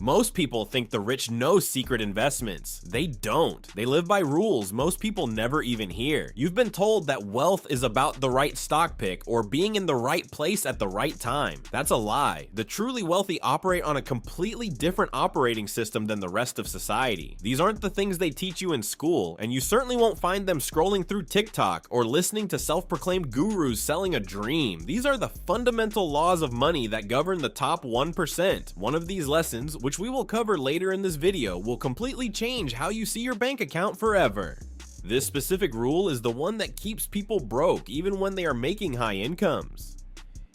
Most people think the rich know secret investments. They don't. They live by rules most people never even hear. You've been told that wealth is about the right stock pick or being in the right place at the right time. That's a lie. The truly wealthy operate on a completely different operating system than the rest of society. These aren't the things they teach you in school, and you certainly won't find them scrolling through TikTok or listening to self-proclaimed gurus selling a dream. These are the fundamental laws of money that govern the top 1%. One of these lessons, which we will cover later in this video, will completely change how you see your bank account forever. This specific rule is the one that keeps people broke even when they are making high incomes.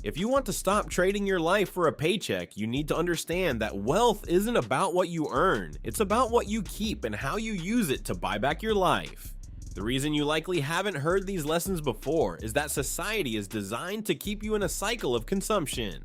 If you want to stop trading your life for a paycheck, you need to understand that wealth isn't about what you earn. It's about what you keep and how you use it to buy back your life. The reason you likely haven't heard these lessons before is that society is designed to keep you in a cycle of consumption.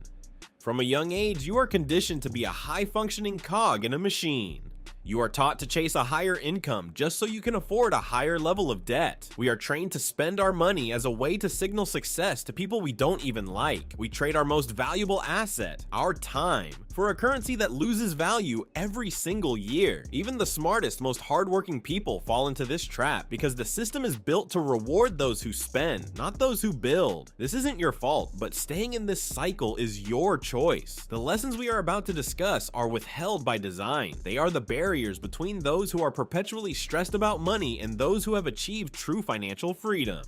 From a young age, you are conditioned to be a high-functioning cog in a machine. You are taught to chase a higher income just so you can afford a higher level of debt. We are trained to spend our money as a way to signal success to people we don't even like. We trade our most valuable asset, our time, for a currency that loses value every single year. Even the smartest, most hardworking people fall into this trap because the system is built to reward those who spend, not those who build. This isn't your fault, but staying in this cycle is your choice. The lessons we are about to discuss are withheld by design. They are the barriers between those who are perpetually stressed about money and those who have achieved true financial freedom.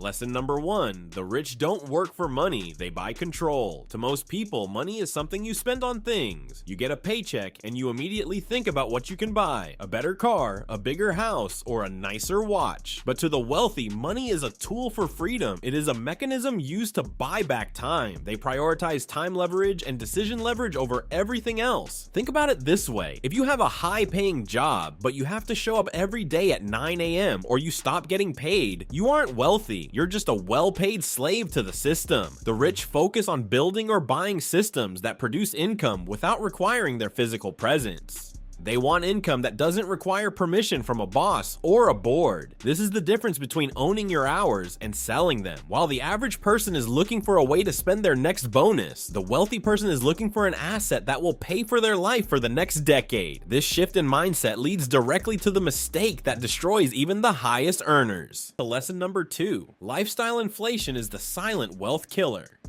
Lesson number 1, the rich don't work for money, they buy control. To most people, money is something you spend on things. You get a paycheck and you immediately think about what you can buy, a better car, a bigger house, or a nicer watch. But to the wealthy, money is a tool for freedom. It is a mechanism used to buy back time. They prioritize time leverage and decision leverage over everything else. Think about it this way. If you have a high-paying job, but you have to show up every day at 9 a.m. or you stop getting paid, you aren't wealthy. You're just a well-paid slave to the system. The rich focus on building or buying systems that produce income without requiring their physical presence. They want income that doesn't require permission from a boss or a board. This is the difference between owning your hours and selling them. While the average person is looking for a way to spend their next bonus, the wealthy person is looking for an asset that will pay for their life for the next decade. This shift in mindset leads directly to the mistake that destroys even the highest earners. Lesson number 2, lifestyle inflation is the silent wealth killer.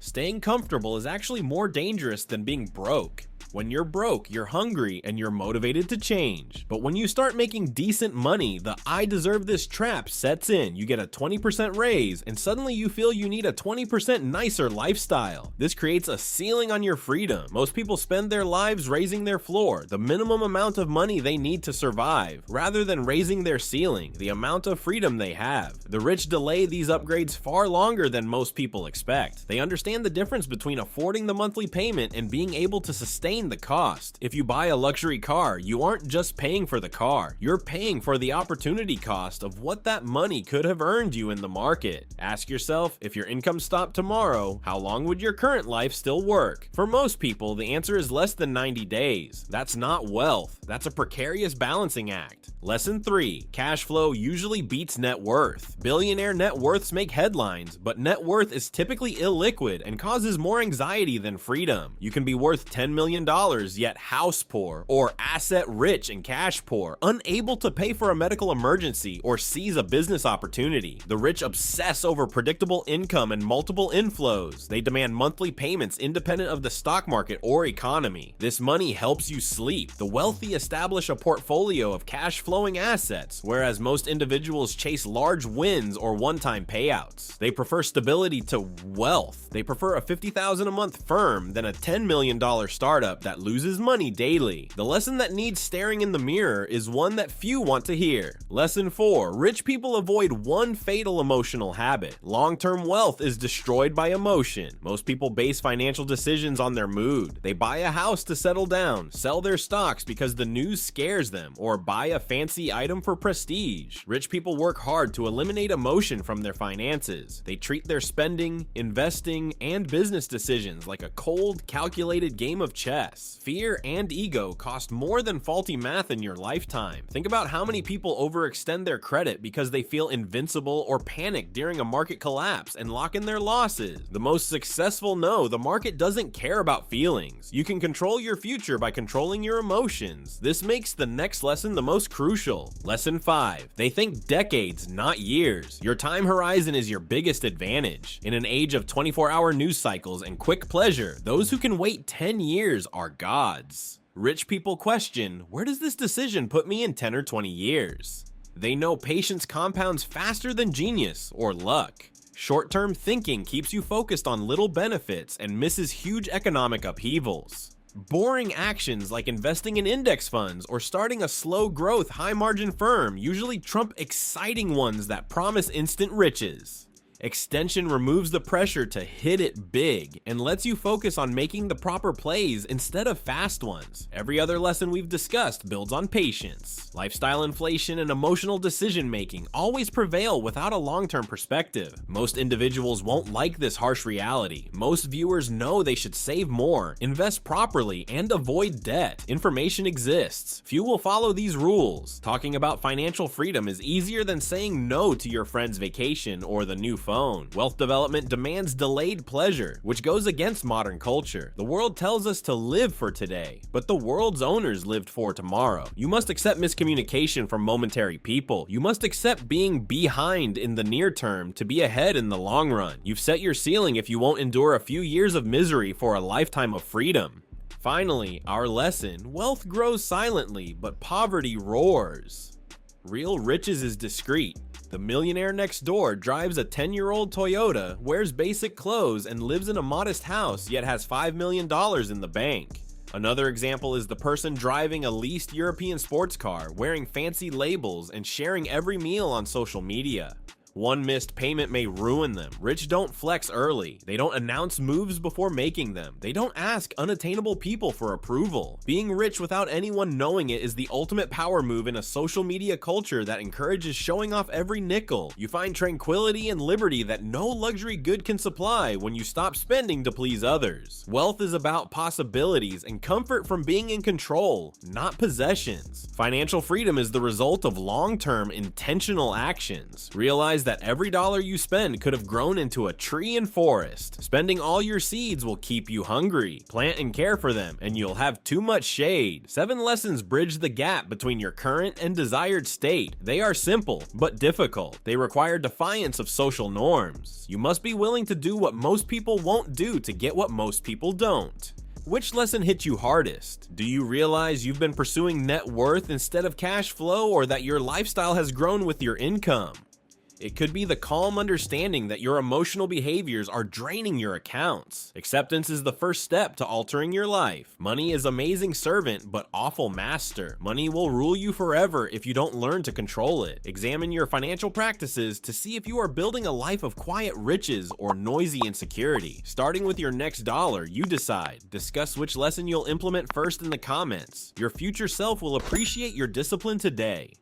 Staying comfortable is actually more dangerous than being broke. When you're broke, you're hungry and you're motivated to change. But when you start making decent money, the I deserve this trap sets in. You get a 20% raise and suddenly you feel you need a 20% nicer lifestyle. This creates a ceiling on your freedom. Most people spend their lives raising their floor, the minimum amount of money they need to survive, rather than raising their ceiling, the amount of freedom they have. The rich delay these upgrades far longer than most people expect. They understand the difference between affording the monthly payment and being able to sustain the cost. If you buy a luxury car, you aren't just paying for the car, you're paying for the opportunity cost of what that money could have earned you in the market. Ask yourself, if your income stopped tomorrow, how long would your current life still work? For most people, the answer is less than 90 days. That's not wealth, that's a precarious balancing act. Lesson 3, cash flow usually beats net worth. Billionaire net worths make headlines, but net worth is typically illiquid and causes more anxiety than freedom. You can be worth $10 million yet house poor, or asset rich and cash poor, unable to pay for a medical emergency or seize a business opportunity. The rich obsess over predictable income and multiple inflows. They demand monthly payments independent of the stock market or economy. This money helps you sleep. The wealthy establish a portfolio of cash flowing assets, whereas most individuals chase large wins or one-time payouts. They prefer stability to wealth. They prefer a $50,000 a month firm than a $10 million startup that loses money daily. The lesson that needs staring in the mirror is one that few want to hear. Lesson 4, rich people avoid one fatal emotional habit. Long-term wealth is destroyed by emotion. Most people base financial decisions on their mood. They buy a house to settle down, sell their stocks because the news scares them, or buy a fancy item for prestige. Rich people work hard to eliminate emotion from their finances. They treat their spending, investing, and business decisions like a cold, calculated game of chess. stress, fear, and ego cost more than faulty math in your lifetime. Think about how many people overextend their credit because they feel invincible or panic during a market collapse and lock in their losses. The most successful know the market doesn't care about feelings. You can control your future by controlling your emotions. This makes the next lesson the most crucial. Lesson 5. They think decades, not years. Your time horizon is your biggest advantage. In an age of 24-hour news cycles and quick pleasure, those who can wait 10 years are gods. Rich people question, where does this decision put me in 10 or 20 years? They know patience compounds faster than genius or luck. Short-term thinking keeps you focused on little benefits and misses huge economic upheavals. Boring actions like investing in index funds or starting a slow-growth, high-margin firm usually trump exciting ones that promise instant riches. Extension removes the pressure to hit it big and lets you focus on making the proper plays instead of fast ones. Every other lesson we've discussed builds on patience. Lifestyle inflation and emotional decision making always prevail without a long-term perspective. Most individuals won't like this harsh reality. Most viewers know they should save more, invest properly, and avoid debt. Information exists. Few will follow these rules. Talking about financial freedom is easier than saying no to your friend's vacation or the new phone. Wealth development demands delayed pleasure, which goes against modern culture. The world tells us to live for today, but the world's owners lived for tomorrow. You must accept miscommunication from momentary people. You must accept being behind in the near term to be ahead in the long run. You've set your ceiling if you won't endure a few years of misery for a lifetime of freedom. Finally, our lesson: wealth grows silently, but poverty roars. Real riches is discreet. The millionaire next door drives a 10-year-old Toyota, wears basic clothes, and lives in a modest house, yet has $5 million in the bank. Another example is the person driving a leased European sports car, wearing fancy labels, and sharing every meal on social media. One missed payment may ruin them. Rich don't flex early. They don't announce moves before making them. They don't ask unattainable people for approval. Being rich without anyone knowing it is the ultimate power move in a social media culture that encourages showing off every nickel. You find tranquility and liberty that no luxury good can supply when you stop spending to please others. Wealth is about possibilities and comfort from being in control, not possessions. Financial freedom is the result of long-term, intentional actions. Realize that every dollar you spend could have grown into a tree and forest. Spending all your seeds will keep you hungry. Plant and care for them, and you'll have too much shade. 7 lessons bridge the gap between your current and desired state. They are simple, but difficult. They require defiance of social norms. You must be willing to do what most people won't do to get what most people don't. Which lesson hit you hardest? Do you realize you've been pursuing net worth instead of cash flow, or that your lifestyle has grown with your income? It could be the calm understanding that your emotional behaviors are draining your accounts. Acceptance is the first step to altering your life. Money is amazing servant, but awful master. Money will rule you forever if you don't learn to control it. Examine your financial practices to see if you are building a life of quiet riches or noisy insecurity. Starting with your next dollar, you decide. Discuss which lesson you'll implement first in the comments. Your future self will appreciate your discipline today.